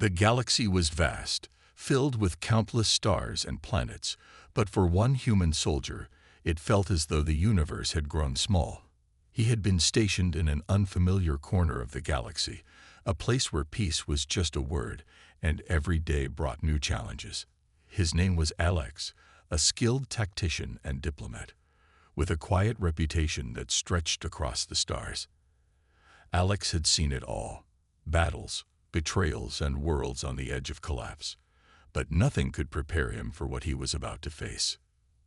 The galaxy was vast, filled with countless stars and planets, but for one human soldier, it felt as though the universe had grown small. He had been stationed in an unfamiliar corner of the galaxy, a place where peace was just a word, and every day brought new challenges. His name was Alex, a skilled tactician and diplomat, with a quiet reputation that stretched across the stars. Alex had seen it all: battles, betrayals, and worlds on the edge of collapse. But nothing could prepare him for what he was about to face.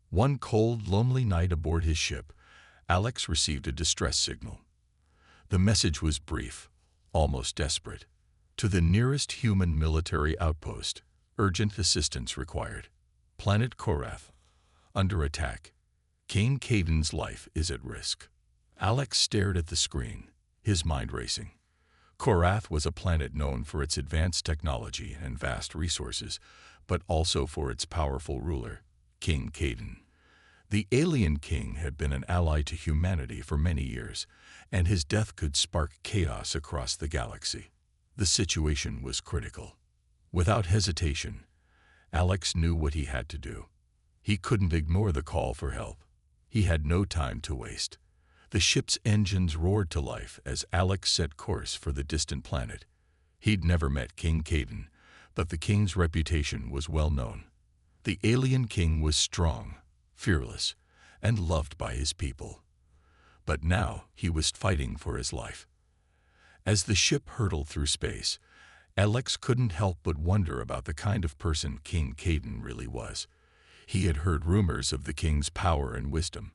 One cold, lonely night aboard his ship, Alex received a distress signal. The message was brief, almost desperate. To the nearest human military outpost, urgent assistance required. Planet Korath, under attack. King Caden's life is at risk. Alex stared at the screen, his mind racing. Korath was a planet known for its advanced technology and vast resources, but also for its powerful ruler, King Caden. The alien king had been an ally to humanity for many years, and his death could spark chaos across the galaxy. The situation was critical. Without hesitation, Alex knew what he had to do. He couldn't ignore the call for help. He had no time to waste. The ship's engines roared to life as Alex set course for the distant planet. He'd never met King Caden, but the king's reputation was well known. The alien king was strong, fearless, and loved by his people. But now he was fighting for his life. As the ship hurtled through space, Alex couldn't help but wonder about the kind of person King Caden really was. He had heard rumors of the king's power and wisdom,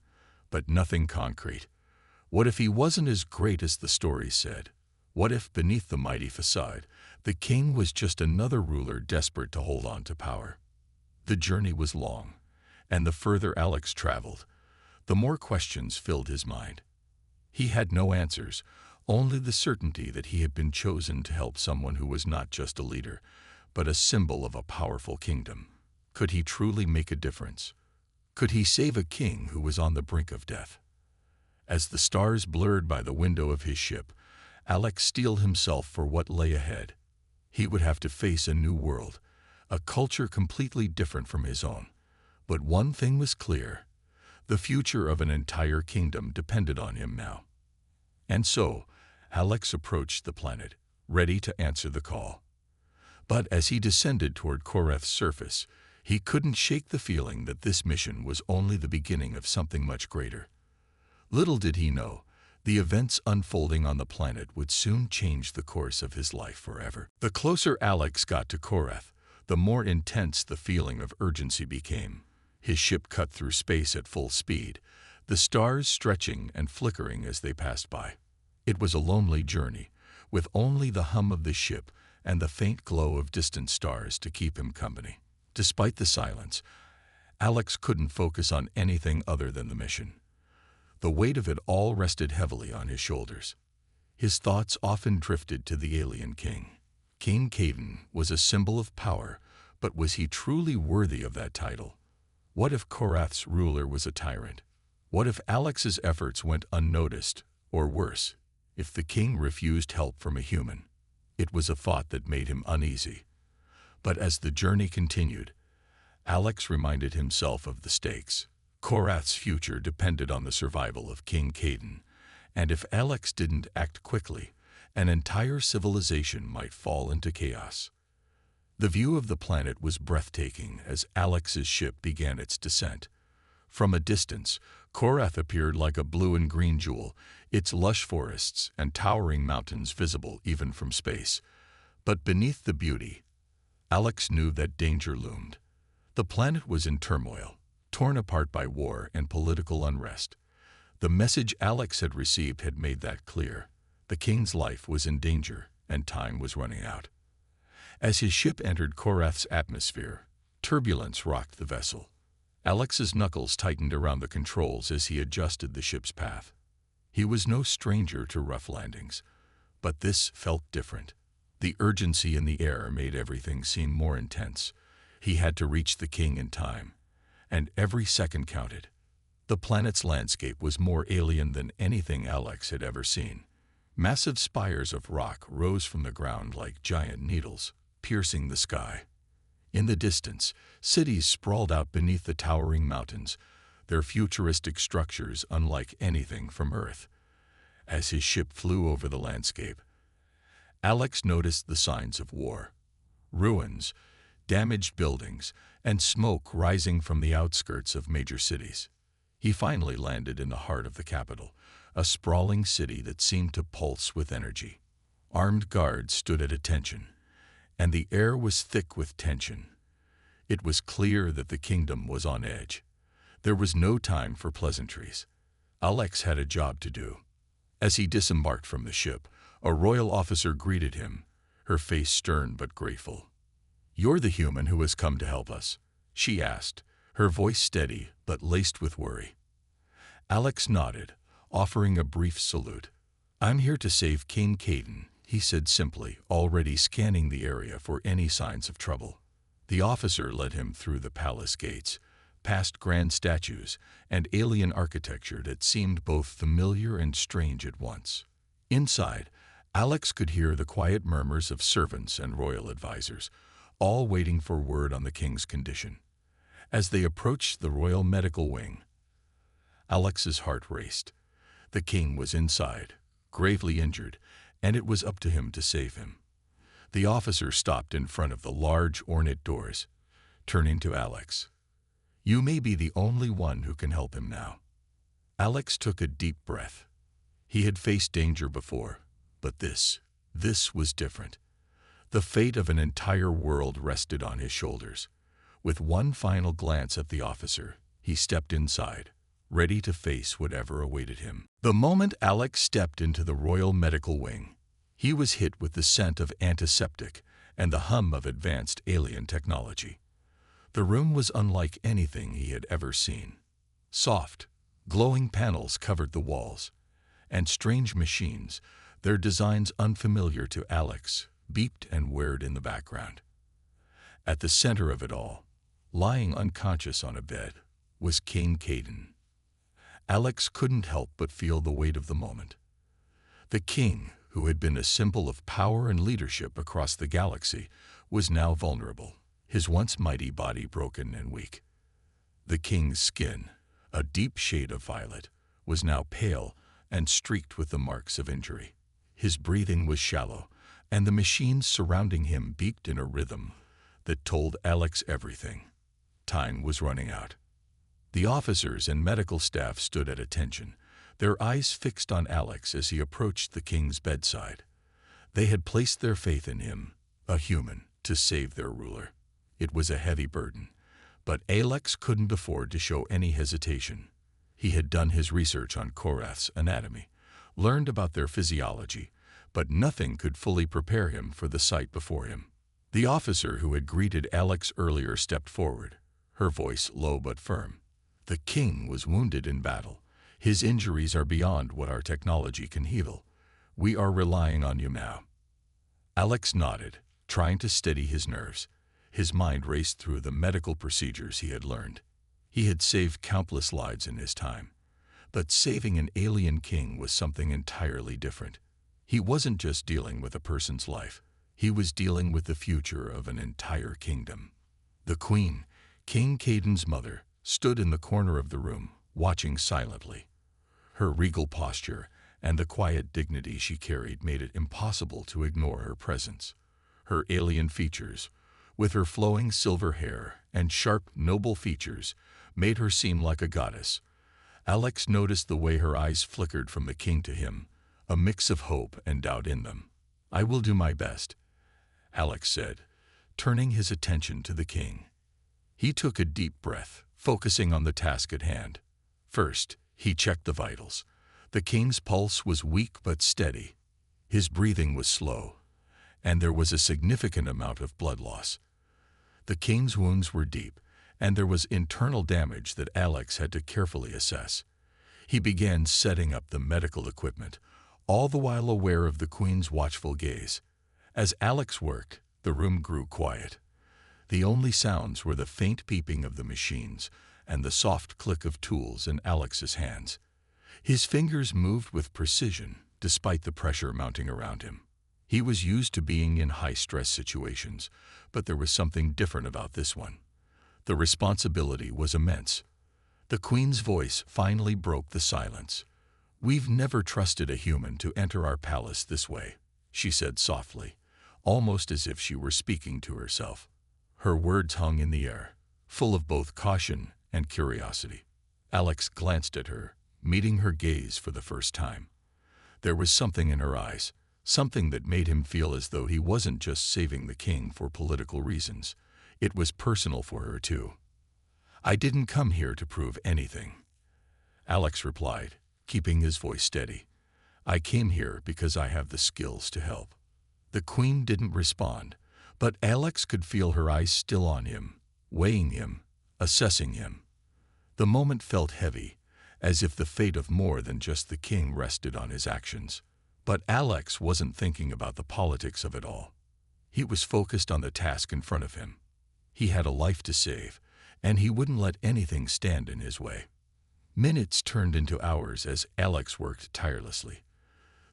but nothing concrete. What if he wasn't as great as the stories said? What if, beneath the mighty facade, the king was just another ruler desperate to hold on to power? The journey was long, and the further Alex traveled, the more questions filled his mind. He had no answers, only the certainty that he had been chosen to help someone who was not just a leader, but a symbol of a powerful kingdom. Could he truly make a difference? Could he save a king who was on the brink of death? As the stars blurred by the window of his ship, Alex steeled himself for what lay ahead. He would have to face a new world, a culture completely different from his own. But one thing was clear: the future of an entire kingdom depended on him now. And so, Alex approached the planet, ready to answer the call. But as he descended toward Korath's surface, he couldn't shake the feeling that this mission was only the beginning of something much greater. Little did he know, the events unfolding on the planet would soon change the course of his life forever. The closer Alex got to Korath, the more intense the feeling of urgency became. His ship cut through space at full speed, the stars stretching and flickering as they passed by. It was a lonely journey, with only the hum of the ship and the faint glow of distant stars to keep him company. Despite the silence, Alex couldn't focus on anything other than the mission. The weight of it all rested heavily on his shoulders. His thoughts often drifted to the alien king. King Caden was a symbol of power, but was he truly worthy of that title? What if Korath's ruler was a tyrant? What if Alex's efforts went unnoticed, or worse, if the king refused help from a human? It was a thought that made him uneasy. But as the journey continued, Alex reminded himself of the stakes. Korath's future depended on the survival of King Caden, and if Alex didn't act quickly, an entire civilization might fall into chaos. The view of the planet was breathtaking as Alex's ship began its descent. From a distance, Korath appeared like a blue and green jewel, its lush forests and towering mountains visible even from space. But beneath the beauty, Alex knew that danger loomed. The planet was in turmoil, torn apart by war and political unrest. The message Alex had received had made that clear. The king's life was in danger, and time was running out. As his ship entered Korath's atmosphere, turbulence rocked the vessel. Alex's knuckles tightened around the controls as he adjusted the ship's path. He was no stranger to rough landings, but this felt different. The urgency in the air made everything seem more intense. He had to reach the king in time, and every second counted. The planet's landscape was more alien than anything Alex had ever seen. Massive spires of rock rose from the ground like giant needles, piercing the sky. In the distance, cities sprawled out beneath the towering mountains, their futuristic structures unlike anything from Earth. As his ship flew over the landscape, Alex noticed the signs of war. Ruins, damaged buildings, and smoke rising from the outskirts of major cities. He finally landed in the heart of the capital, a sprawling city that seemed to pulse with energy. Armed guards stood at attention, and the air was thick with tension. It was clear that the kingdom was on edge. There was no time for pleasantries. Alex had a job to do. As he disembarked from the ship, a royal officer greeted him, her face stern but grateful. "You're the human who has come to help us?" she asked, her voice steady but laced with worry. Alex nodded, offering a brief salute. "I'm here to save King Caden," he said simply, already scanning the area for any signs of trouble. The officer led him through the palace gates, past grand statues and alien architecture that seemed both familiar and strange at once. Inside, Alex could hear the quiet murmurs of servants and royal advisors, all waiting for word on the king's condition. As they approached the royal medical wing, Alex's heart raced. The king was inside, gravely injured, and it was up to him to save him. The officer stopped in front of the large, ornate doors, turning to Alex. "You may be the only one who can help him now." Alex took a deep breath. He had faced danger before, but this was different. The fate of an entire world rested on his shoulders. With one final glance at the officer, he stepped inside, ready to face whatever awaited him. The moment Alex stepped into the royal medical wing, he was hit with the scent of antiseptic and the hum of advanced alien technology. The room was unlike anything he had ever seen. Soft, glowing panels covered the walls, and strange machines, their designs unfamiliar to Alex, beeped and whirred in the background. At the center of it all, lying unconscious on a bed, was King Caden. Alex couldn't help but feel the weight of the moment. The king, who had been a symbol of power and leadership across the galaxy, was now vulnerable, his once mighty body broken and weak. The king's skin, a deep shade of violet, was now pale and streaked with the marks of injury. His breathing was shallow, and the machines surrounding him beeped in a rhythm that told Alex everything. Time was running out. The officers and medical staff stood at attention, their eyes fixed on Alex as he approached the king's bedside. They had placed their faith in him, a human, to save their ruler. It was a heavy burden, but Alex couldn't afford to show any hesitation. He had done his research on Korath's anatomy, learned about their physiology, but nothing could fully prepare him for the sight before him. The officer who had greeted Alex earlier stepped forward, her voice low but firm. "The king was wounded in battle. His injuries are beyond what our technology can heal. We are relying on you now." Alex nodded, trying to steady his nerves. His mind raced through the medical procedures he had learned. He had saved countless lives in his time, but saving an alien king was something entirely different. He wasn't just dealing with a person's life. He was dealing with the future of an entire kingdom. The queen, King Caden's mother, stood in the corner of the room, watching silently. Her regal posture and the quiet dignity she carried made it impossible to ignore her presence. Her alien features, with her flowing silver hair and sharp, noble features, made her seem like a goddess. Alex noticed the way her eyes flickered from the king to him, a mix of hope and doubt in them. "I will do my best," Alex said, turning his attention to the king. He took a deep breath, focusing on the task at hand. First, he checked the vitals. The king's pulse was weak but steady. His breathing was slow, and there was a significant amount of blood loss. The king's wounds were deep, and there was internal damage that Alex had to carefully assess. He began setting up the medical equipment, all the while aware of the queen's watchful gaze. As Alex worked, the room grew quiet. The only sounds were the faint beeping of the machines and the soft click of tools in Alex's hands. His fingers moved with precision, despite the pressure mounting around him. He was used to being in high-stress situations, but there was something different about this one. The responsibility was immense. The Queen's voice finally broke the silence. "We've never trusted a human to enter our palace this way," she said softly, almost as if she were speaking to herself. Her words hung in the air, full of both caution and curiosity. Alex glanced at her, meeting her gaze for the first time. There was something in her eyes, something that made him feel as though he wasn't just saving the king for political reasons. It was personal for her, too. "I didn't come here to prove anything," Alex replied, keeping his voice steady. "I came here because I have the skills to help." The Queen didn't respond, but Alex could feel her eyes still on him, weighing him, assessing him. The moment felt heavy, as if the fate of more than just the king rested on his actions. But Alex wasn't thinking about the politics of it all. He was focused on the task in front of him. He had a life to save, and he wouldn't let anything stand in his way. Minutes turned into hours as Alex worked tirelessly.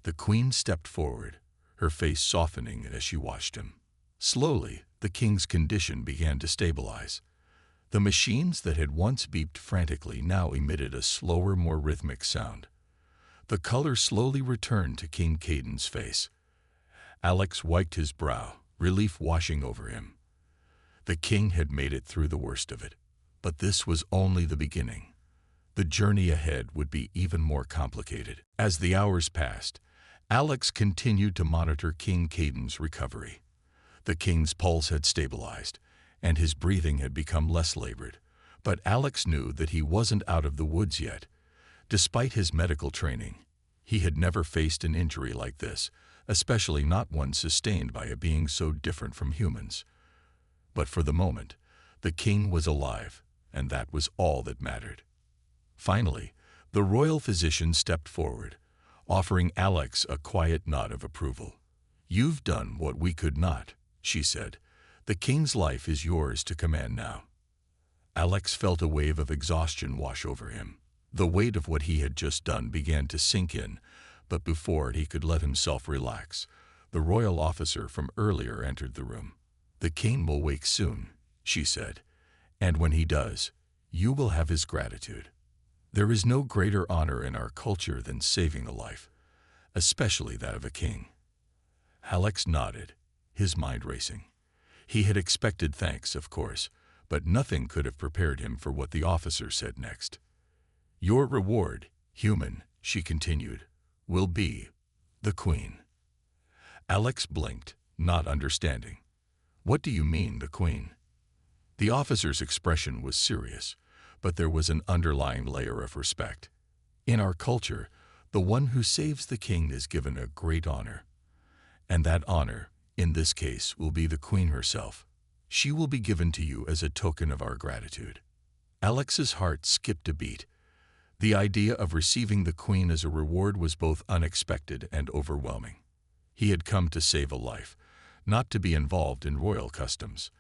The Queen stepped forward, her face softening as she watched him. Slowly, the king's condition began to stabilize. The machines that had once beeped frantically now emitted a slower, more rhythmic sound. The color slowly returned to King Caden's face. Alex wiped his brow, relief washing over him. The king had made it through the worst of it, but this was only the beginning. The journey ahead would be even more complicated. As the hours passed, Alex continued to monitor King Caden's recovery. The king's pulse had stabilized, and his breathing had become less labored, but Alex knew that he wasn't out of the woods yet. Despite his medical training, he had never faced an injury like this, especially not one sustained by a being so different from humans. But for the moment, the king was alive, and that was all that mattered. Finally, the royal physician stepped forward, offering Alex a quiet nod of approval. "You've done what we could not," she said. "The king's life is yours to command now." Alex felt a wave of exhaustion wash over him. The weight of what he had just done began to sink in, but before he could let himself relax, the royal officer from earlier entered the room. "The king will wake soon," she said, "and when he does, you will have his gratitude. There is no greater honor in our culture than saving a life, especially that of a king." Alex nodded, his mind racing. He had expected thanks, of course, but nothing could have prepared him for what the officer said next. "Your reward, human," she continued, "will be the Queen." Alex blinked, not understanding. "What do you mean, the Queen?" The officer's expression was serious, but there was an underlying layer of respect. In our culture, the one who saves the king is given a great honor. And that honor, in this case, will be the Queen herself. She will be given to you as a token of our gratitude. Alex's heart skipped a beat. The idea of receiving the Queen as a reward was both unexpected and overwhelming. He had come to save a life, not to be involved in royal customs.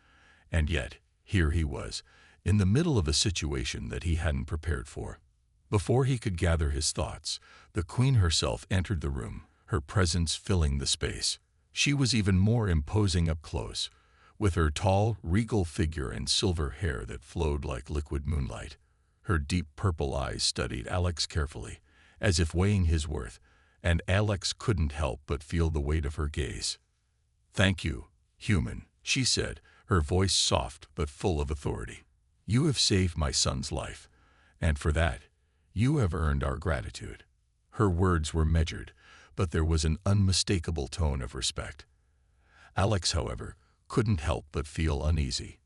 And yet, here he was, in the middle of a situation that he hadn't prepared for. Before he could gather his thoughts, the Queen herself entered the room, her presence filling the space. She was even more imposing up close, with her tall, regal figure and silver hair that flowed like liquid moonlight. Her deep purple eyes studied Alex carefully, as if weighing his worth, and Alex couldn't help but feel the weight of her gaze. "Thank you, human," she said, her voice soft but full of authority. "You have saved my son's life, and for that, you have earned our gratitude." Her words were measured, but there was an unmistakable tone of respect. Alex, however, couldn't help but feel uneasy.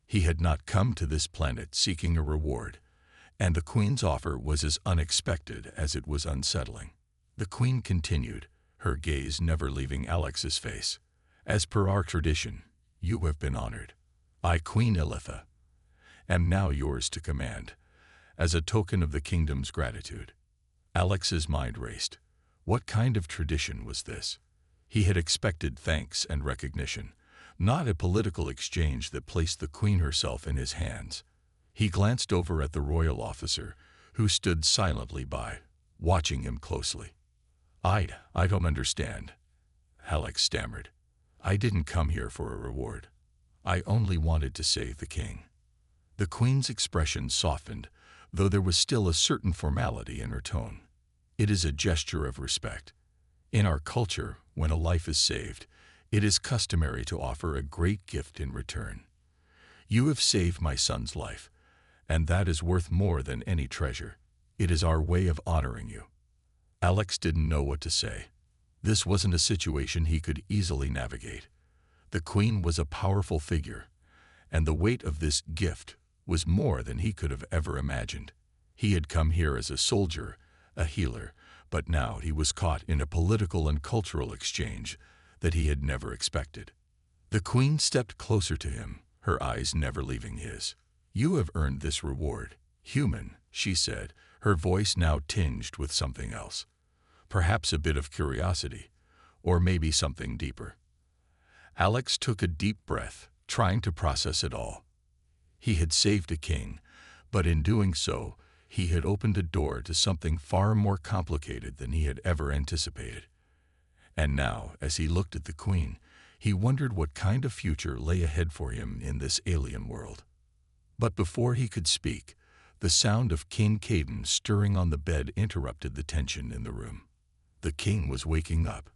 He had not come to this planet seeking a reward, and the Queen's offer was as unexpected as it was unsettling. The Queen continued, her gaze never leaving Alex's face. "As per our tradition, you have been honored. I, Queen Elitha, am now yours to command, as a token of the kingdom's gratitude." Alex's mind raced. What kind of tradition was this? He had expected thanks and recognition, not a political exchange that placed the Queen herself in his hands. He glanced over at the royal officer, who stood silently by, watching him closely. I don't understand," Alex stammered. "I didn't come here for a reward. I only wanted to save the king." The queen's expression softened, though there was still a certain formality in her tone. "It is a gesture of respect. In our culture, when a life is saved, it is customary to offer a great gift in return. You have saved my son's life, and that is worth more than any treasure. It is our way of honoring you." Alex didn't know what to say. This wasn't a situation he could easily navigate. The queen was a powerful figure, and the weight of this gift was more than he could have ever imagined. He had come here as a soldier, a healer, but now he was caught in a political and cultural exchange that he had never expected. The queen stepped closer to him, her eyes never leaving his. "You have earned this reward, human," she said, her voice now tinged with something else. Perhaps a bit of curiosity, or maybe something deeper. Alex took a deep breath, trying to process it all. He had saved a king, but in doing so, he had opened a door to something far more complicated than he had ever anticipated. And now, as he looked at the queen, he wondered what kind of future lay ahead for him in this alien world. But before he could speak, the sound of King Caden stirring on the bed interrupted the tension in the room. The king was waking up,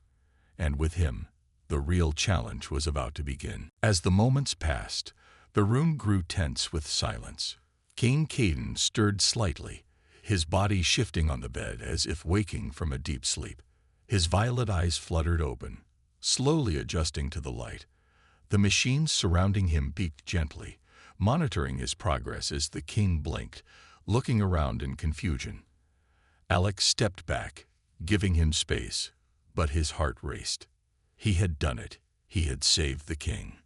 and with him, the real challenge was about to begin. As the moments passed, the room grew tense with silence. King Caden stirred slightly, his body shifting on the bed as if waking from a deep sleep. His violet eyes fluttered open, slowly adjusting to the light. The machines surrounding him beeped gently, monitoring his progress as the king blinked, looking around in confusion. Alex stepped back, giving him space, but his heart raced. He had done it. He had saved the king.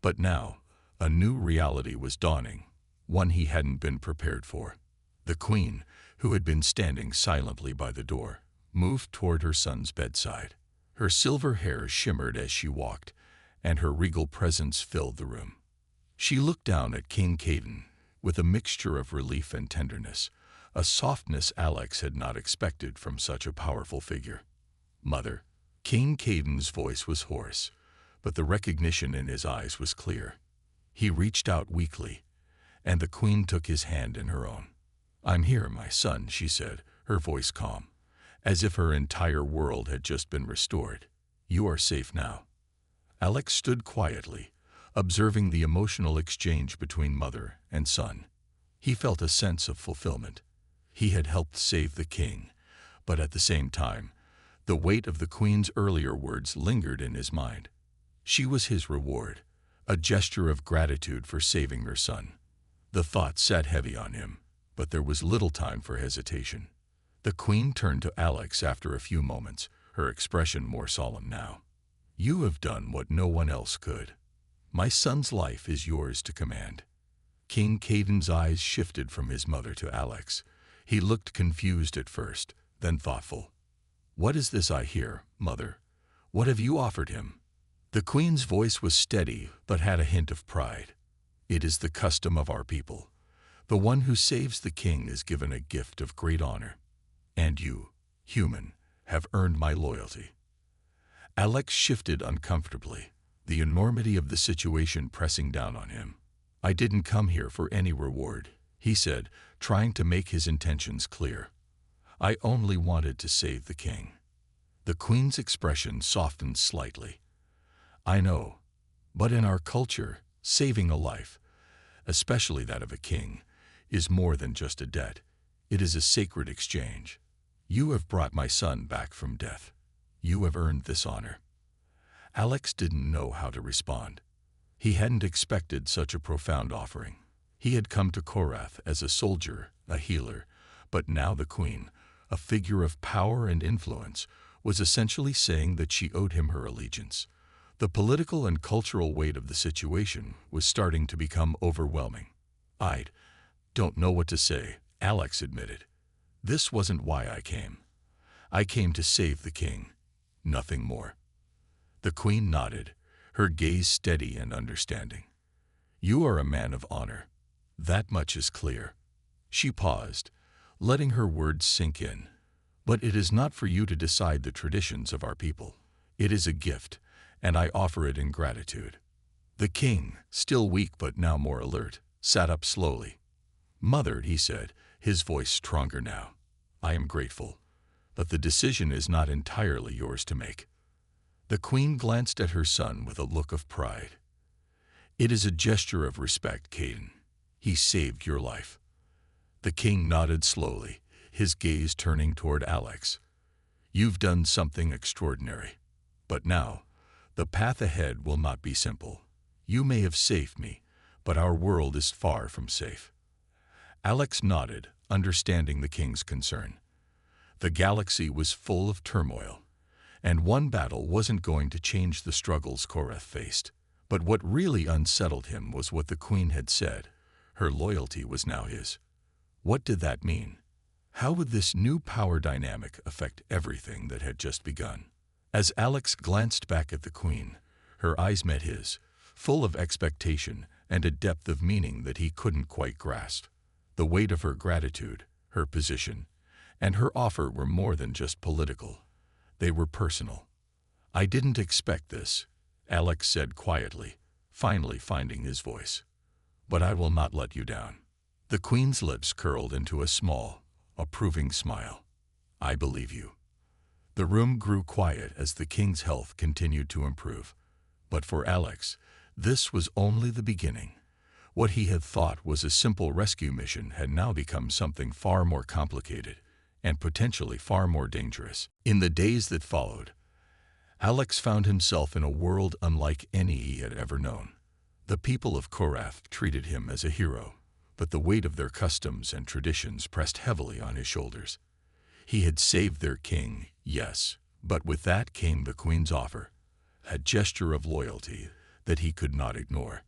But now, a new reality was dawning, one he hadn't been prepared for. The queen, who had been standing silently by the door, moved toward her son's bedside. Her silver hair shimmered as she walked, and her regal presence filled the room. She looked down at King Caden with a mixture of relief and tenderness, a softness Alex had not expected from such a powerful figure. "Mother." King Caden's voice was hoarse, but the recognition in his eyes was clear. He reached out weakly, and the queen took his hand in her own. "I'm here, my son," she said, her voice calm, as if her entire world had just been restored. "You are safe now." Alex stood quietly, observing the emotional exchange between mother and son. He felt a sense of fulfillment. He had helped save the king, but at the same time, the weight of the queen's earlier words lingered in his mind. She was his reward, a gesture of gratitude for saving her son. The thought sat heavy on him, but there was little time for hesitation. The queen turned to Alex after a few moments, her expression more solemn now. "You have done what no one else could. My son's life is yours to command." King Caden's eyes shifted from his mother to Alex. He looked confused at first, then thoughtful. "What is this I hear, mother? What have you offered him?" The queen's voice was steady, but had a hint of pride. "It is the custom of our people. The one who saves the king is given a gift of great honor. And you, human, have earned my loyalty." Alex shifted uncomfortably, the enormity of the situation pressing down on him. "I didn't come here for any reward," he said, trying to make his intentions clear. "I only wanted to save the king." The queen's expression softened slightly. "I know, but in our culture, saving a life, especially that of a king, is more than just a debt. It is a sacred exchange. You have brought my son back from death. You have earned this honor." Alex didn't know how to respond. He hadn't expected such a profound offering. He had come to Korath as a soldier, a healer, but now the queen, a figure of power and influence, was essentially saying that she owed him her allegiance. The political and cultural weight of the situation was starting to become overwhelming. "I don't know what to say," Alex admitted. "This wasn't why I came. I came to save the king, nothing more." The queen nodded, her gaze steady and understanding. "You are a man of honor. That much is clear." She paused, letting her words sink in. "But it is not for you to decide the traditions of our people. It is a gift, and I offer it in gratitude." The king, still weak but now more alert, sat up slowly. "Mother," he said, his voice stronger now, "I am grateful, but the decision is not entirely yours to make." The queen glanced at her son with a look of pride. "It is a gesture of respect, Caden. He saved your life." The king nodded slowly, his gaze turning toward Alex. "You've done something extraordinary. But now, the path ahead will not be simple. You may have saved me, but our world is far from safe." Alex nodded, understanding the king's concern. The galaxy was full of turmoil, and one battle wasn't going to change the struggles Korath faced. But what really unsettled him was what the queen had said. Her loyalty was now his. What did that mean? How would this new power dynamic affect everything that had just begun? As Alex glanced back at the queen, her eyes met his, full of expectation and a depth of meaning that he couldn't quite grasp. The weight of her gratitude, her position, and her offer were more than just political. They were personal. "I didn't expect this," Alex said quietly, finally finding his voice. "But I will not let you down." The queen's lips curled into a small, approving smile. "I believe you." The room grew quiet as the king's health continued to improve. But for Alex, this was only the beginning. What he had thought was a simple rescue mission had now become something far more complicated and potentially far more dangerous. In the days that followed, Alex found himself in a world unlike any he had ever known. The people of Korath treated him as a hero, but the weight of their customs and traditions pressed heavily on his shoulders. He had saved their king, yes, but with that came the queen's offer, a gesture of loyalty that he could not ignore.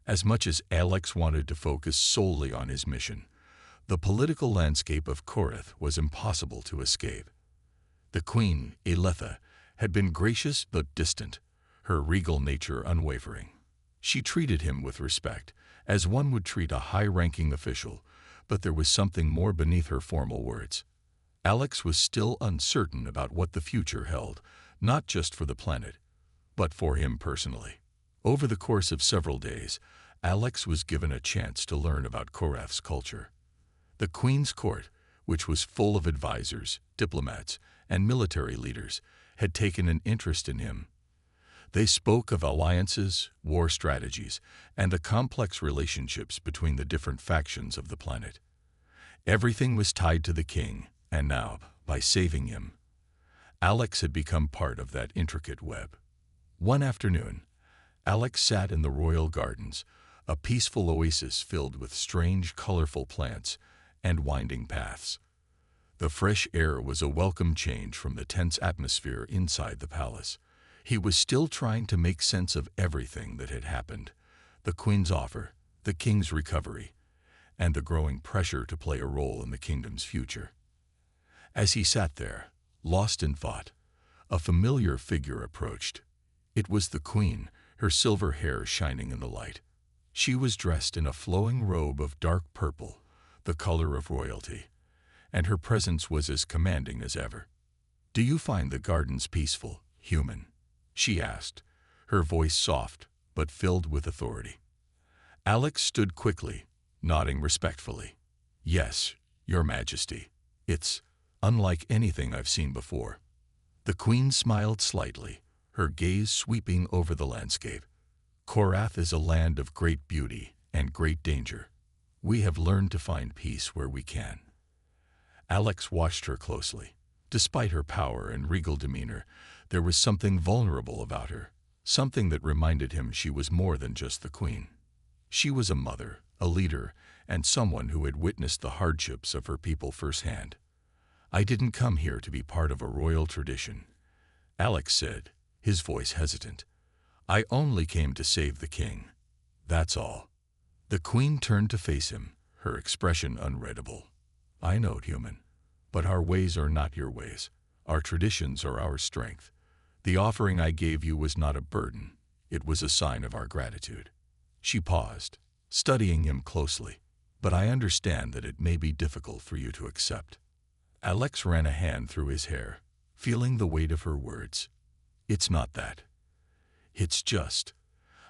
As much as Alex wanted to focus solely on his mission, the political landscape of Korath was impossible to escape. The queen, Eletha, had been gracious but distant, her regal nature unwavering. She treated him with respect, as one would treat a high-ranking official, but there was something more beneath her formal words. Alex was still uncertain about what the future held, not just for the planet, but for him personally. Over the course of several days, Alex was given a chance to learn about Korath's culture. The Queen's Court, which was full of advisors, diplomats, and military leaders, had taken an interest in him. They spoke of alliances, war strategies, and the complex relationships between the different factions of the planet. Everything was tied to the king, and now, by saving him, Alex had become part of that intricate web. One afternoon, Alex sat in the royal gardens, a peaceful oasis filled with strange, colorful plants and winding paths. The fresh air was a welcome change from the tense atmosphere inside the palace. He was still trying to make sense of everything that had happened: the queen's offer, the king's recovery, and the growing pressure to play a role in the kingdom's future. As he sat there, lost in thought, a familiar figure approached. It was the queen, her silver hair shining in the light. She was dressed in a flowing robe of dark purple, the color of royalty, and her presence was as commanding as ever. "Do you find the gardens peaceful, human?" she asked, her voice soft but filled with authority. Alex stood quickly, nodding respectfully. "Yes, Your Majesty. It's unlike anything I've seen before." The queen smiled slightly, her gaze sweeping over the landscape. "Korath is a land of great beauty and great danger. We have learned to find peace where we can." Alex watched her closely. Despite her power and regal demeanor, there was something vulnerable about her, something that reminded him she was more than just the queen. She was a mother, a leader, and someone who had witnessed the hardships of her people firsthand. "I didn't come here to be part of a royal tradition," Alex said, his voice hesitant. "I only came to save the king. That's all." The queen turned to face him, her expression unreadable. "I know, human, but our ways are not your ways. Our traditions are our strength. The offering I gave you was not a burden. It was a sign of our gratitude." She paused, studying him closely. "But I understand that it may be difficult for you to accept." Alex ran a hand through his hair, feeling the weight of her words. It's not that. It's just,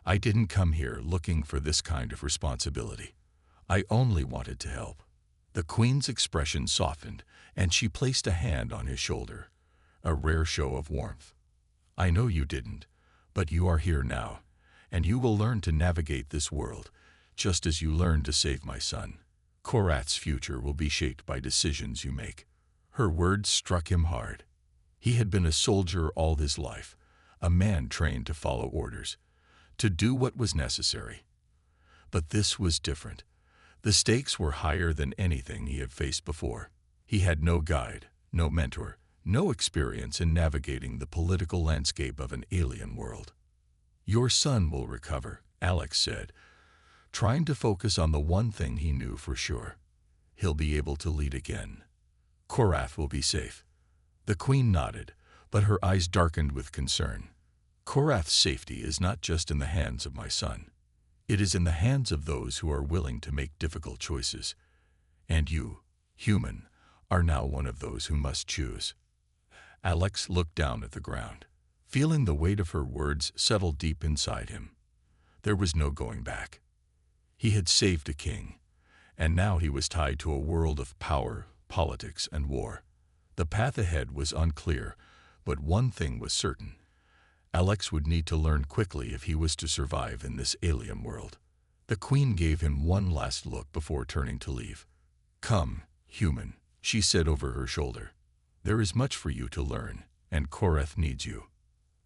I didn't come here looking for this kind of responsibility. I only wanted to help. The Queen's expression softened, and she placed a hand on his shoulder, a rare show of warmth. I know you didn't, but you are here now, and you will learn to navigate this world, just as you learned to save my son. Korath's future will be shaped by decisions you make. Her words struck him hard. He had been a soldier all his life, a man trained to follow orders, to do what was necessary. But this was different. The stakes were higher than anything he had faced before. He had no guide, no mentor, no experience in navigating the political landscape of an alien world. Your son will recover, Alex said, trying to focus on the one thing he knew for sure. He'll be able to lead again. Korath will be safe. The Queen nodded, but her eyes darkened with concern. Korath's safety is not just in the hands of my son. It is in the hands of those who are willing to make difficult choices. And you, human, are now one of those who must choose. Alex looked down at the ground, feeling the weight of her words settle deep inside him. There was no going back. He had saved a king, and now he was tied to a world of power, politics, and war. The path ahead was unclear, but one thing was certain. Alex would need to learn quickly if he was to survive in this alien world. The Queen gave him one last look before turning to leave. Come, human, she said over her shoulder. There is much for you to learn, and Korath needs you.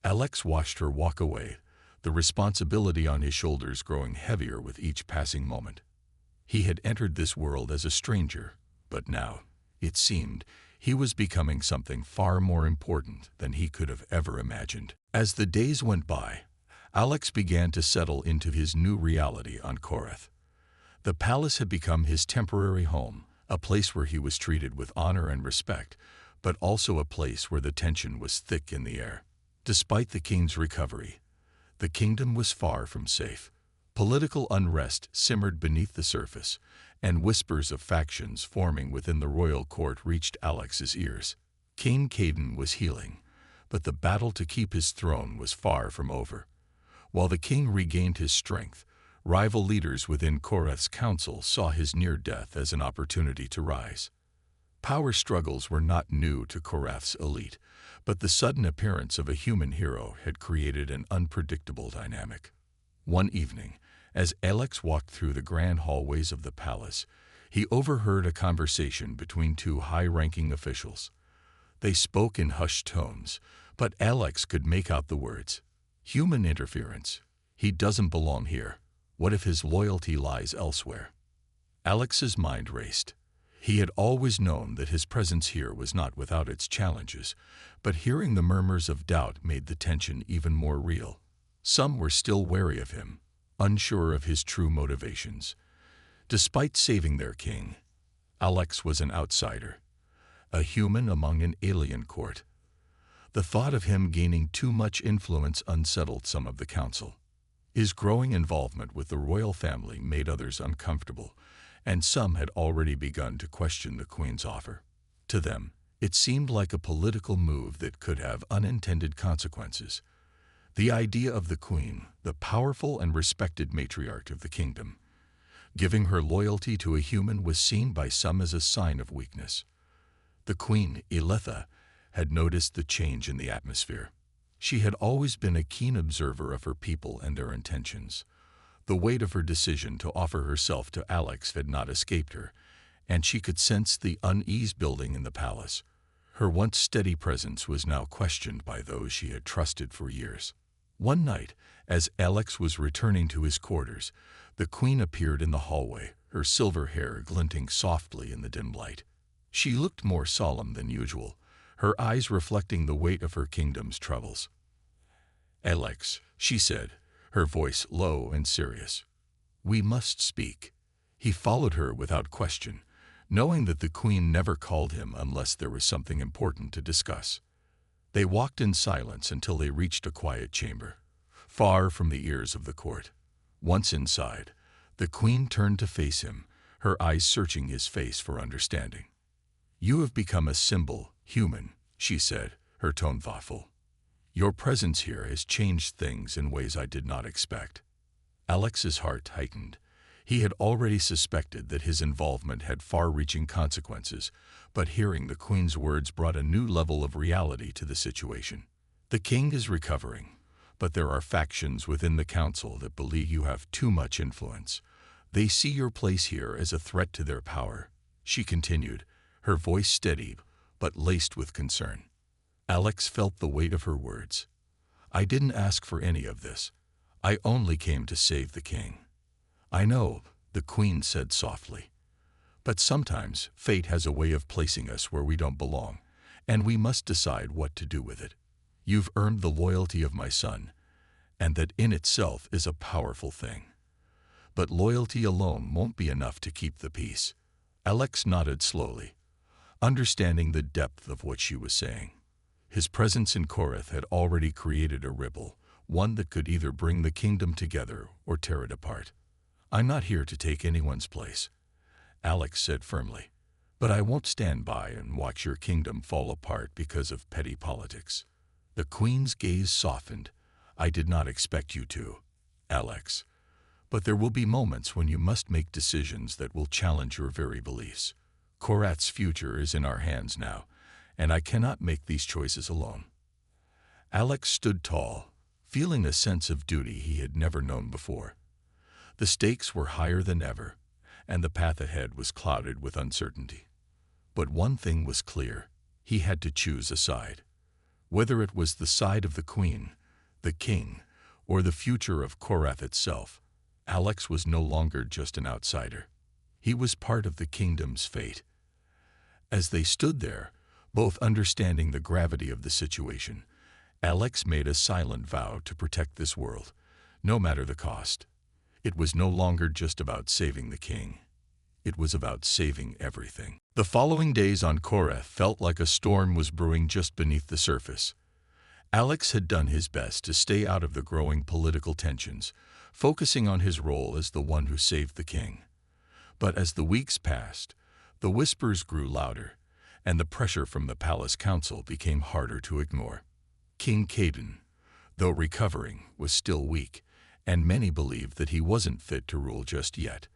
Alex watched her walk away, the responsibility on his shoulders growing heavier with each passing moment. He had entered this world as a stranger, but now, it seemed, he was becoming something far more important than he could have ever imagined. As the days went by, Alex began to settle into his new reality on Korath. The palace had become his temporary home, a place where he was treated with honor and respect, but also a place where the tension was thick in the air. Despite the king's recovery, the kingdom was far from safe. Political unrest simmered beneath the surface, and whispers of factions forming within the royal court reached Alex's ears. King Caden was healing, but the battle to keep his throne was far from over. While the king regained his strength, rival leaders within Korath's council saw his near death as an opportunity to rise. Power struggles were not new to Korath's elite, but the sudden appearance of a human hero had created an unpredictable dynamic. One evening, as Alex walked through the grand hallways of the palace, he overheard a conversation between two high-ranking officials. They spoke in hushed tones, but Alex could make out the words. Human interference. He doesn't belong here. What if his loyalty lies elsewhere? Alex's mind raced. He had always known that his presence here was not without its challenges, but hearing the murmurs of doubt made the tension even more real. Some were still wary of him, unsure of his true motivations. Despite saving their king, Alex was an outsider, a human among an alien court. The thought of him gaining too much influence unsettled some of the council. His growing involvement with the royal family made others uncomfortable, and some had already begun to question the Queen's offer. To them, it seemed like a political move that could have unintended consequences. The idea of the Queen, the powerful and respected matriarch of the kingdom, giving her loyalty to a human was seen by some as a sign of weakness. The Queen, Eletha, had noticed the change in the atmosphere. She had always been a keen observer of her people and their intentions. The weight of her decision to offer herself to Alex had not escaped her, and she could sense the unease building in the palace. Her once steady presence was now questioned by those she had trusted for years. One night, as Alex was returning to his quarters, the Queen appeared in the hallway, her silver hair glinting softly in the dim light. She looked more solemn than usual, her eyes reflecting the weight of her kingdom's troubles. Alex, she said, her voice low and serious. We must speak. He followed her without question, knowing that the Queen never called him unless there was something important to discuss. They walked in silence until they reached a quiet chamber, far from the ears of the court. Once inside, the Queen turned to face him, her eyes searching his face for understanding. You have become a symbol, human, she said, her tone thoughtful. Your presence here has changed things in ways I did not expect." Alex's heart tightened. He had already suspected that his involvement had far-reaching consequences, but hearing the Queen's words brought a new level of reality to the situation. "The king is recovering, but there are factions within the council that believe you have too much influence. They see your place here as a threat to their power," she continued, her voice steady but laced with concern. Alex felt the weight of her words. "I didn't ask for any of this. I only came to save the king." "I know," the Queen said softly. "But sometimes fate has a way of placing us where we don't belong, and we must decide what to do with it. You've earned the loyalty of my son, and that in itself is a powerful thing. But loyalty alone won't be enough to keep the peace." Alex nodded slowly, understanding the depth of what she was saying. His presence in Korath had already created a ripple, one that could either bring the kingdom together or tear it apart. "I'm not here to take anyone's place," Alex said firmly, "but I won't stand by and watch your kingdom fall apart because of petty politics." The Queen's gaze softened. "I did not expect you to, Alex. But there will be moments when you must make decisions that will challenge your very beliefs. Korath's future is in our hands now, and I cannot make these choices alone." Alex stood tall, feeling a sense of duty he had never known before. The stakes were higher than ever, and the path ahead was clouded with uncertainty. But one thing was clear: he had to choose a side. Whether it was the side of the Queen, the king, or the future of Korath itself, Alex was no longer just an outsider. He was part of the kingdom's fate. As they stood there, both understanding the gravity of the situation, Alex made a silent vow to protect this world, no matter the cost. It was no longer just about saving the king. It was about saving everything. The following days on Korath felt like a storm was brewing just beneath the surface. Alex had done his best to stay out of the growing political tensions, focusing on his role as the one who saved the king. But as the weeks passed, the whispers grew louder, and the pressure from the palace council became harder to ignore. King Caden, though recovering, was still weak, and many believed that he wasn't fit to rule just yet.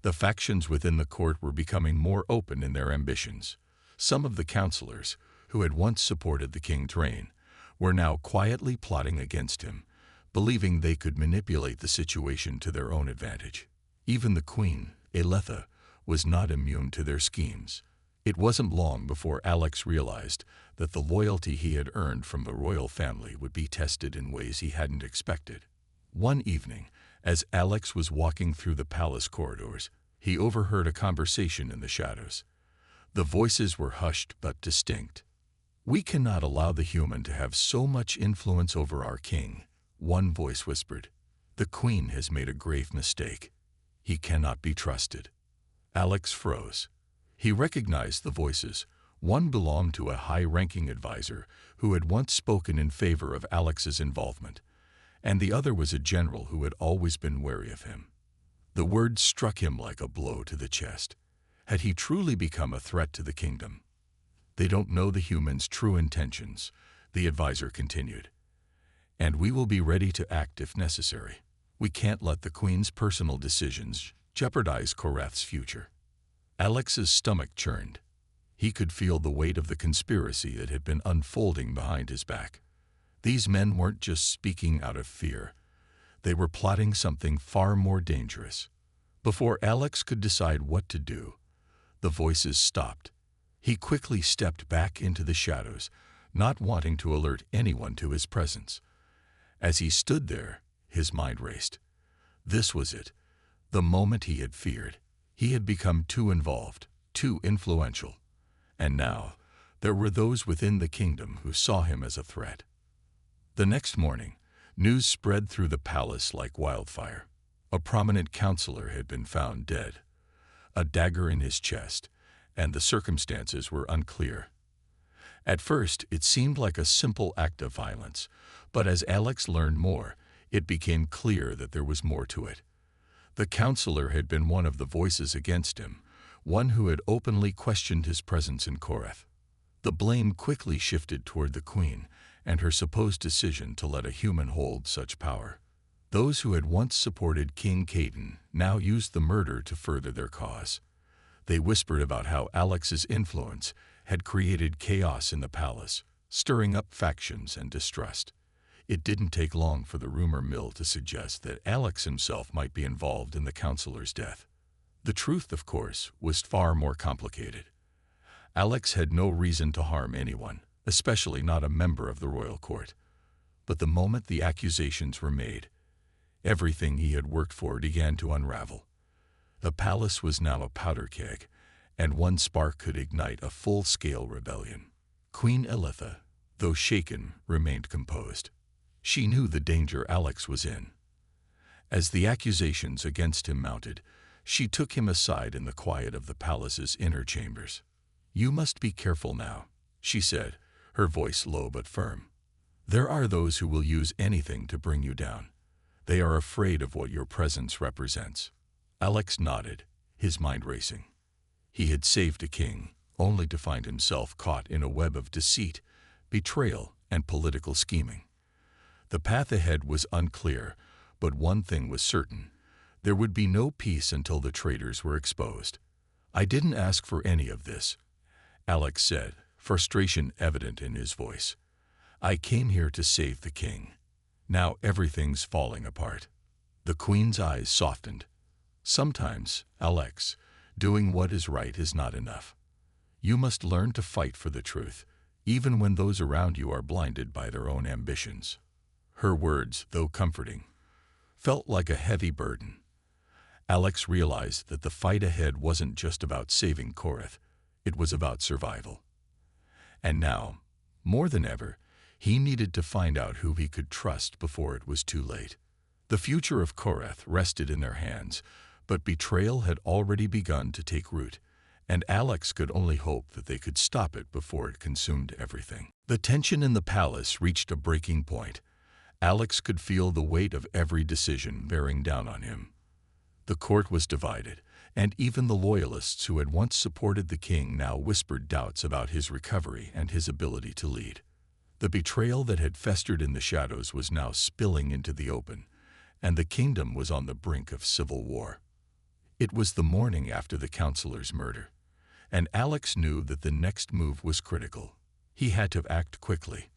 The factions within the court were becoming more open in their ambitions. Some of the counselors, who had once supported the king's reign, were now quietly plotting against him, believing they could manipulate the situation to their own advantage. Even the queen, Aletha, was not immune to their schemes. It wasn't long before Alex realized that the loyalty he had earned from the royal family would be tested in ways he hadn't expected. One evening, as Alex was walking through the palace corridors, he overheard a conversation in the shadows. The voices were hushed but distinct. "We cannot allow the human to have so much influence over our king," one voice whispered. "The queen has made a grave mistake. He cannot be trusted." Alex froze. He recognized the voices. One belonged to a high-ranking advisor who had once spoken in favor of Alex's involvement, and the other was a general who had always been wary of him. The words struck him like a blow to the chest. Had he truly become a threat to the kingdom? "They don't know the humans' true intentions," the advisor continued. "And we will be ready to act if necessary. We can't let the Queen's personal decisions jeopardize Korath's future." Alex's stomach churned. He could feel the weight of the conspiracy that had been unfolding behind his back. These men weren't just speaking out of fear. They were plotting something far more dangerous. Before Alex could decide what to do, the voices stopped. He quickly stepped back into the shadows, not wanting to alert anyone to his presence. As he stood there, his mind raced. This was it, the moment he had feared. He had become too involved, too influential. And now, there were those within the kingdom who saw him as a threat. The next morning, news spread through the palace like wildfire. A prominent counselor had been found dead, a dagger in his chest, and the circumstances were unclear. At first, it seemed like a simple act of violence, but as Alex learned more, it became clear that there was more to it. The counselor had been one of the voices against him, one who had openly questioned his presence in Korath. The blame quickly shifted toward the queen, and her supposed decision to let a human hold such power. Those who had once supported King Caden now used the murder to further their cause. They whispered about how Alex's influence had created chaos in the palace, stirring up factions and distrust. It didn't take long for the rumor mill to suggest that Alex himself might be involved in the counselor's death. The truth, of course, was far more complicated. Alex had no reason to harm anyone, especially not a member of the royal court. But the moment the accusations were made, everything he had worked for began to unravel. The palace was now a powder keg, and one spark could ignite a full-scale rebellion. Queen Elitha, though shaken, remained composed. She knew the danger Alex was in. As the accusations against him mounted, she took him aside in the quiet of the palace's inner chambers. "You must be careful now," she said, her voice low but firm. "There are those who will use anything to bring you down. They are afraid of what your presence represents." Alex nodded, his mind racing. He had saved a king, only to find himself caught in a web of deceit, betrayal, and political scheming. The path ahead was unclear, but one thing was certain. There would be no peace until the traitors were exposed. "I didn't ask for any of this," Alex said, frustration evident in his voice. "I came here to save the king. Now everything's falling apart." The queen's eyes softened. "Sometimes, Alex, doing what is right is not enough. You must learn to fight for the truth, even when those around you are blinded by their own ambitions." Her words, though comforting, felt like a heavy burden. Alex realized that the fight ahead wasn't just about saving Korath, it was about survival. And now, more than ever, he needed to find out who he could trust before it was too late. The future of Korath rested in their hands, but betrayal had already begun to take root, and Alex could only hope that they could stop it before it consumed everything. The tension in the palace reached a breaking point. Alex could feel the weight of every decision bearing down on him. The court was divided, and even the loyalists who had once supported the king now whispered doubts about his recovery and his ability to lead. The betrayal that had festered in the shadows was now spilling into the open, and the kingdom was on the brink of civil war. It was the morning after the counselor's murder, and Alex knew that the next move was critical. He had to act quickly.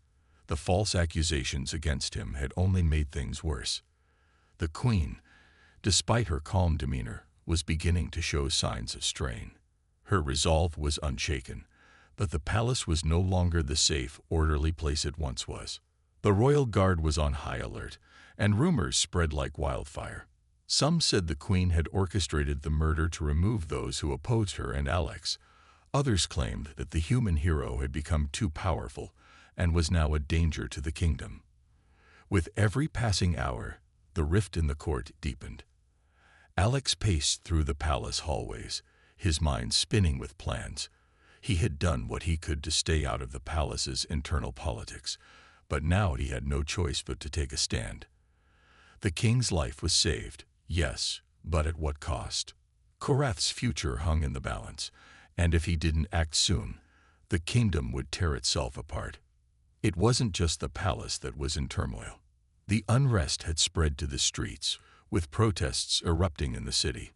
The false accusations against him had only made things worse. The queen, despite her calm demeanor, was beginning to show signs of strain. Her resolve was unshaken, but the palace was no longer the safe, orderly place it once was. The royal guard was on high alert, and rumors spread like wildfire. Some said the queen had orchestrated the murder to remove those who opposed her and Alex. Others claimed that the human hero had become too powerful and was now a danger to the kingdom. With every passing hour, the rift in the court deepened. Alex paced through the palace hallways, his mind spinning with plans. He had done what he could to stay out of the palace's internal politics, but now he had no choice but to take a stand. The king's life was saved, yes, but at what cost? Korath's future hung in the balance, and if he didn't act soon, the kingdom would tear itself apart. It wasn't just the palace that was in turmoil. The unrest had spread to the streets, with protests erupting in the city.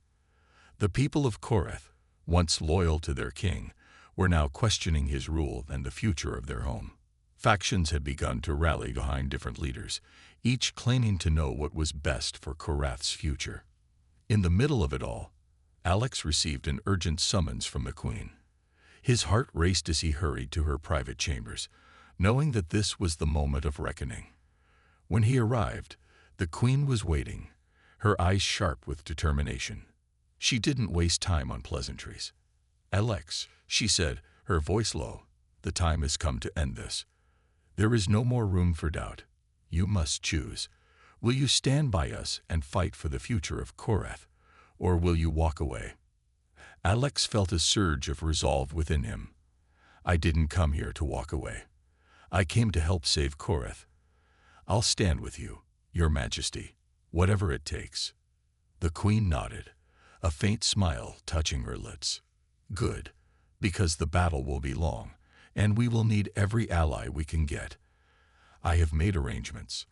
The people of Korath, once loyal to their king, were now questioning his rule and the future of their home. Factions had begun to rally behind different leaders, each claiming to know what was best for Korath's future. In the middle of it all, Alex received an urgent summons from the queen. His heart raced as he hurried to her private chambers, knowing that this was the moment of reckoning. When he arrived, the queen was waiting, her eyes sharp with determination. She didn't waste time on pleasantries. "Alex," she said, her voice low, "the time has come to end this. There is no more room for doubt. You must choose. Will you stand by us and fight for the future of Korath, or will you walk away?" Alex felt a surge of resolve within him. "I didn't come here to walk away. I came to help save Korath. I'll stand with you, Your Majesty, whatever it takes." The queen nodded, a faint smile touching her lips. "Good, because the battle will be long, and we will need every ally we can get. I have made arrangements.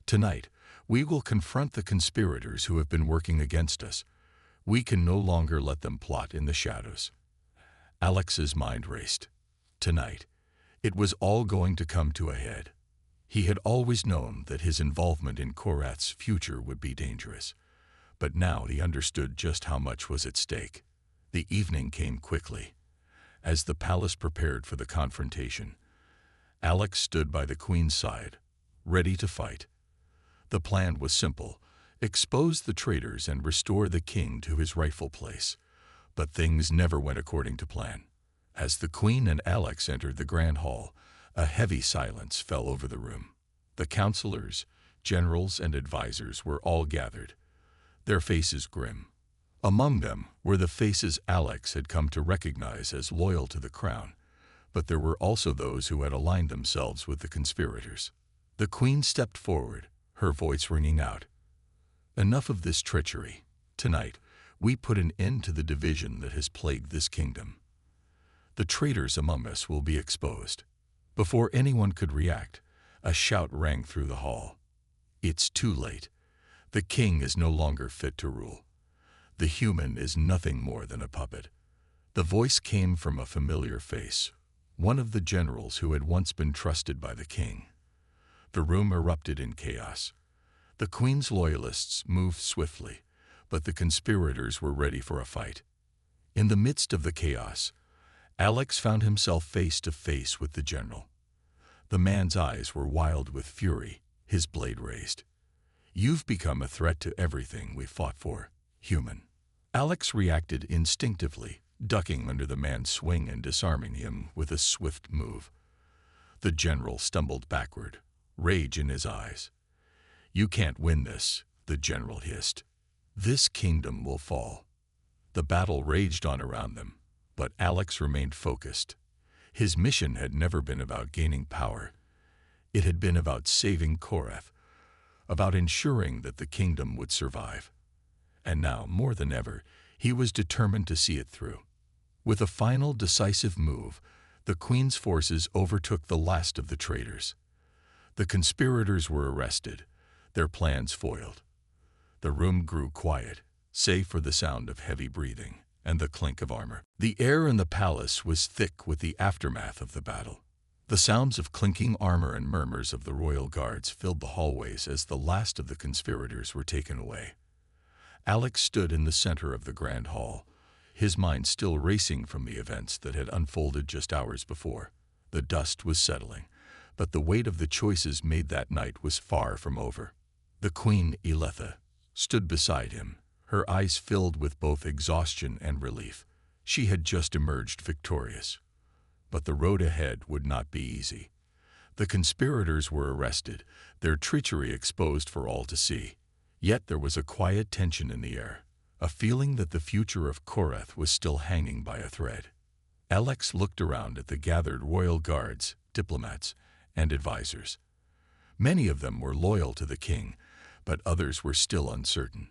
Tonight, we will confront the conspirators who have been working against us. We can no longer let them plot in the shadows." Alex's mind raced. Tonight, it was all going to come to a head. He had always known that his involvement in Korath's future would be dangerous, but now he understood just how much was at stake. The evening came quickly. As the palace prepared for the confrontation, Alex stood by the queen's side, ready to fight. The plan was simple: expose the traitors and restore the king to his rightful place. But things never went according to plan. As the queen and Alex entered the grand hall, a heavy silence fell over the room. The counselors, generals, and advisors were all gathered, their faces grim. Among them were the faces Alex had come to recognize as loyal to the crown, but there were also those who had aligned themselves with the conspirators. The queen stepped forward, her voice ringing out, "Enough of this treachery. Tonight, we put an end to the division that has plagued this kingdom. The traitors among us will be exposed." Before anyone could react, a shout rang through the hall. "It's too late. The king is no longer fit to rule. The human is nothing more than a puppet." The voice came from a familiar face, one of the generals who had once been trusted by the king. The room erupted in chaos. The queen's loyalists moved swiftly, but the conspirators were ready for a fight. In the midst of the chaos, Alex found himself face to face with the general. The man's eyes were wild with fury, his blade raised. "You've become a threat to everything we fought for, human." Alex reacted instinctively, ducking under the man's swing and disarming him with a swift move. The general stumbled backward, rage in his eyes. "You can't win this," the general hissed. "This kingdom will fall." The battle raged on around them, but Alex remained focused. His mission had never been about gaining power. It had been about saving Korath, about ensuring that the kingdom would survive. And now, more than ever, he was determined to see it through. With a final decisive move, the queen's forces overtook the last of the traitors. The conspirators were arrested, their plans foiled. The room grew quiet, save for the sound of heavy breathing and the clink of armor. The air in the palace was thick with the aftermath of the battle. The sounds of clinking armor and murmurs of the royal guards filled the hallways as the last of the conspirators were taken away. Alex stood in the center of the grand hall, his mind still racing from the events that had unfolded just hours before. The dust was settling, but the weight of the choices made that night was far from over. The queen, Eletha, stood beside him, her eyes filled with both exhaustion and relief. She had just emerged victorious. But the road ahead would not be easy. The conspirators were arrested, their treachery exposed for all to see. Yet there was a quiet tension in the air, a feeling that the future of Korath was still hanging by a thread. Alex looked around at the gathered royal guards, diplomats, and advisors. Many of them were loyal to the king, but others were still uncertain.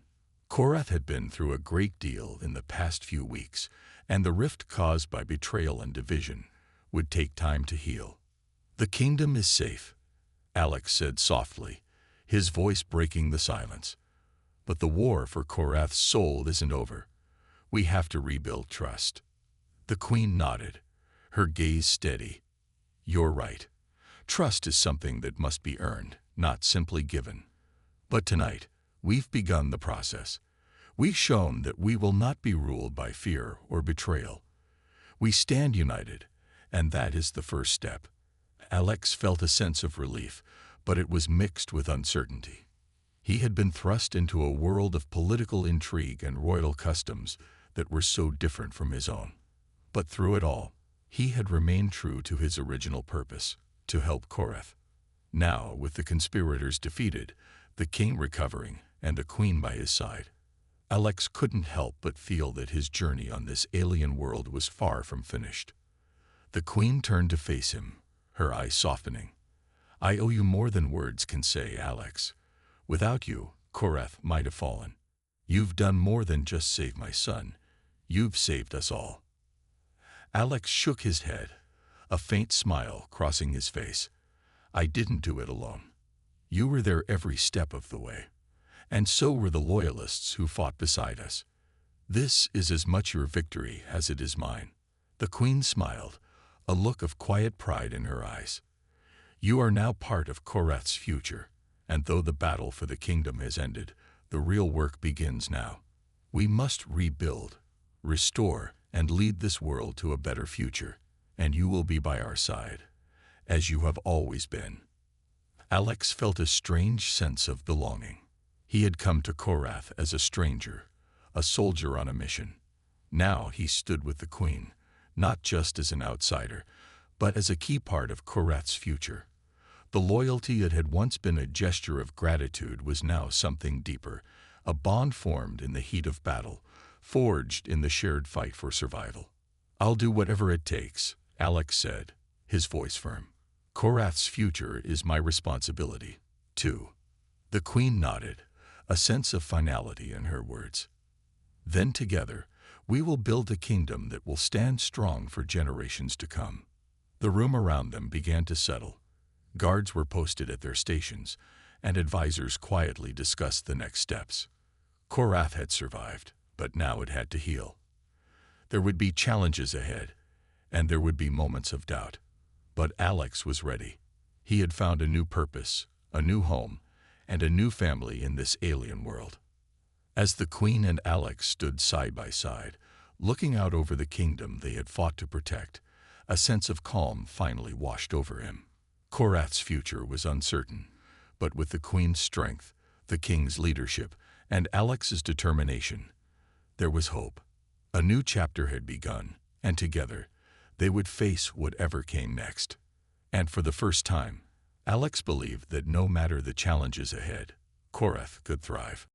Korath had been through a great deal in the past few weeks, and the rift caused by betrayal and division would take time to heal. "The kingdom is safe," Alex said softly, his voice breaking the silence. "But the war for Korath's soul isn't over. We have to rebuild trust." The queen nodded, her gaze steady. "You're right. Trust is something that must be earned, not simply given. But tonight, we've begun the process. We've shown that we will not be ruled by fear or betrayal. We stand united, and that is the first step." Alex felt a sense of relief, but it was mixed with uncertainty. He had been thrust into a world of political intrigue and royal customs that were so different from his own. But through it all, he had remained true to his original purpose, to help Korath. Now, with the conspirators defeated, the king recovering, and the queen by his side, Alex couldn't help but feel that his journey on this alien world was far from finished. The queen turned to face him, her eyes softening. "I owe you more than words can say, Alex. Without you, Korath might have fallen. You've done more than just save my son. You've saved us all." Alex shook his head, a faint smile crossing his face. I didn't do it alone. You were there every step of the way. And so were the loyalists who fought beside us. This is as much your victory as it is mine." The queen smiled, a look of quiet pride in her eyes. "You are now part of Korath's future, and though the battle for the kingdom has ended, the real work begins now. We must rebuild, restore, and lead this world to a better future, and you will be by our side, as you have always been." Alex felt a strange sense of belonging. He had come to Korath as a stranger, a soldier on a mission. Now he stood with the queen, not just as an outsider, but as a key part of Korath's future. The loyalty that had once been a gesture of gratitude was now something deeper, a bond formed in the heat of battle, forged in the shared fight for survival. "I'll do whatever it takes," Alex said, his voice firm. "Korath's future is my responsibility, too." The queen nodded, a sense of finality in her words. "Then together, we will build a kingdom that will stand strong for generations to come." The room around them began to settle. Guards were posted at their stations, and advisors quietly discussed the next steps. Korath had survived, but now it had to heal. There would be challenges ahead, and there would be moments of doubt. But Alex was ready. He had found a new purpose, a new home, and a new family in this alien world. As the queen and Alex stood side by side, looking out over the kingdom they had fought to protect, a sense of calm finally washed over him. Korath's future was uncertain, but with the queen's strength, the king's leadership, and Alex's determination, there was hope. A new chapter had begun, and together, they would face whatever came next. And for the first time, Alex believed that no matter the challenges ahead, Korath could thrive.